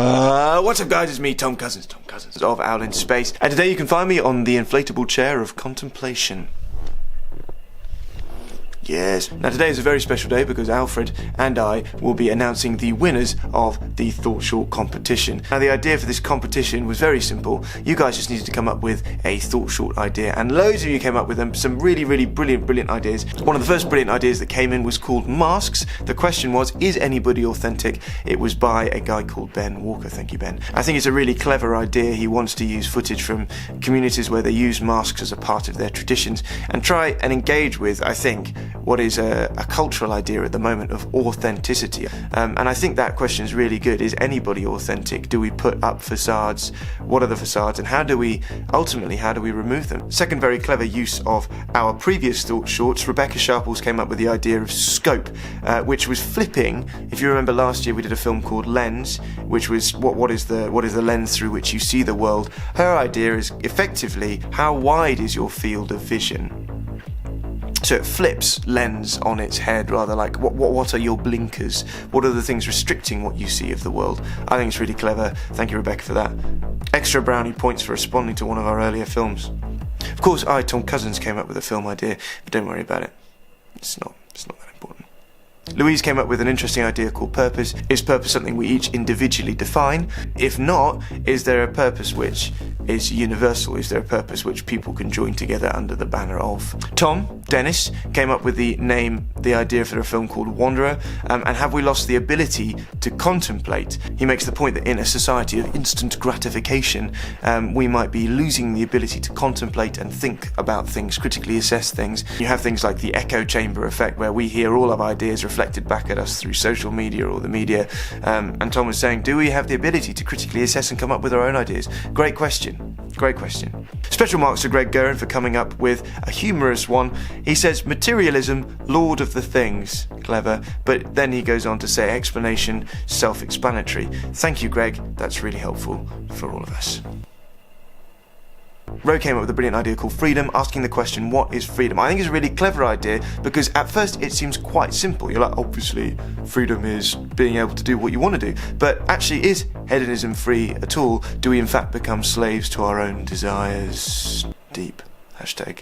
What's up guys, it's me, Tom Cousins of Owl in Space, and today you can find me on the inflatable chair of contemplation. Yes. Now today is a very special day because Alfred and I will be announcing the winners of the Thoughtshort competition. Now the idea for this competition was very simple. You guys just needed to come up with a Thoughtshort idea, and loads of you came up with them, some really brilliant ideas. One of the first brilliant ideas that came in was called masks. The question was, is anybody authentic? It was by a guy called Ben Walker. Thank you, Ben. I think it's a really clever idea. He wants to use footage from communities where they use masks as a part of their traditions and try and engage with, I think, what is a cultural idea at the moment of authenticity. And I think that question is really good. Is anybody authentic? Do we put up facades? What are the facades? And how do we remove them? Second very clever use of our previous Thoughtshorts, Rebecca Sharples came up with the idea of scope, which was flipping. If you remember last year we did a film called Lens, which was what is the lens through which you see the world. Her idea is effectively, how wide is your field of vision? So it flips lens on its head, rather like what are your blinkers? What are the things restricting what you see of the world? I think it's really clever. Thank you, Rebecca, for that. Extra brownie points for responding to one of our earlier films. Of course, I, Tom Cousins, came up with a film idea, but don't worry about it. It's not that important. Louise came up with an interesting idea called purpose. Is purpose something we each individually define? If not, is there a purpose which is universal? Is there a purpose which people can join together under the banner of? Tom Dennis came up with the idea for a film called Wanderer, and have we lost the ability to contemplate? He makes the point that in a society of instant gratification, we might be losing the ability to contemplate and think about things, critically assess things. You have things like the echo chamber effect, where we hear all of our ideas reflected back at us through social media or the media, and Tom was saying, do we have the ability to critically assess and come up with our own ideas? Great question. Special marks to Greg Guerin for coming up with a humorous one. He says, materialism, lord of the things. Clever, but then he goes on to say, explanation, self-explanatory. Thank you, Greg, that's really helpful for all of us. Ro came up with a brilliant idea called freedom, asking the question, what is freedom? I think it's a really clever idea because at first it seems quite simple. You're like, obviously freedom is being able to do what you want to do, but actually, is hedonism free at all? Do we in fact become slaves to our own desires? Deep. Hashtag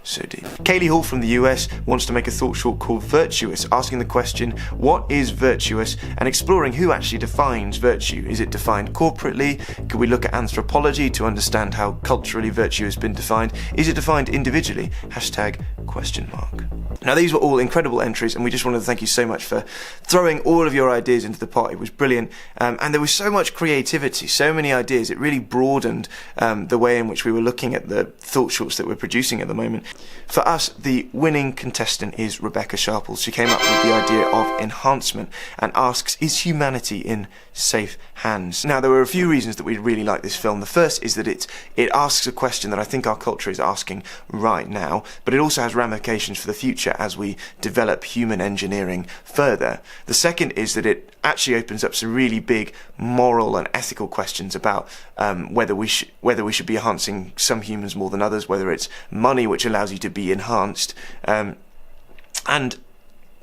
so deep. Kaylee Hall from the US wants to make a Thoughtshort called Virtuous, asking the question, what is virtuous, and exploring who actually defines virtue. Is it defined corporately? Could we look at anthropology to understand how culturally virtue has been defined? Is it defined individually? Hashtag question mark. Now these were all incredible entries, and we just wanted to thank you so much for throwing all of your ideas into the pot. It was brilliant, and there was so much creativity, so many ideas. It really broadened the way in which we were looking at the Thoughtshorts that we're producing at the moment. For us, the winning contestant is Rebecca Sharples. She came up with the idea of enhancement and asks, is humanity in safe hands? Now there were a few reasons that we really like this film. The first is that it asks a question that I think our culture is asking right now, but it also has ramifications for the future as we develop human engineering further. The second is that it actually opens up some really big moral and ethical questions about whether we should be enhancing some humans more than others, whether it's money which allows you to be enhanced, and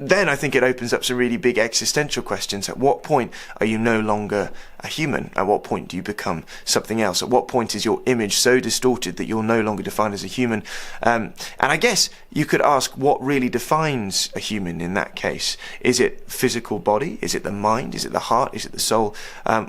then I think it opens up some really big existential questions. At what point are you no longer a human? At what point do you become something else? At what point is your image so distorted that you're no longer defined as a human? And I guess you could ask, what really defines a human in that case? Is it physical body? Is it the mind? Is it the heart? Is it the soul?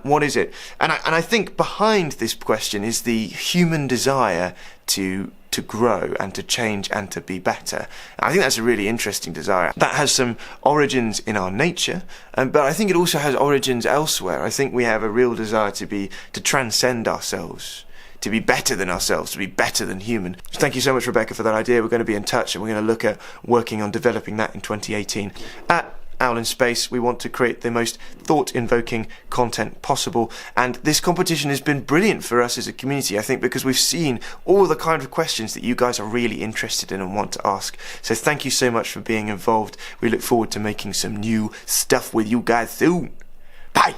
What is it? And I think behind this question is the human desire to grow and to change and to be better. I think that's a really interesting desire. That has some origins in our nature, but I think it also has origins elsewhere. I think we have a real desire to transcend ourselves, to be better than ourselves, to be better than human. So thank you so much, Rebecca, for that idea. We're going to be in touch, and we're going to look at working on developing that in 2018. At Owl in Space, we want to create the most thought-invoking content possible, and this competition has been brilliant for us as a community, I think, because we've seen all the kind of questions that you guys are really interested in and want to ask. So thank you so much for being involved. We look forward to making some new stuff with you guys soon. Bye!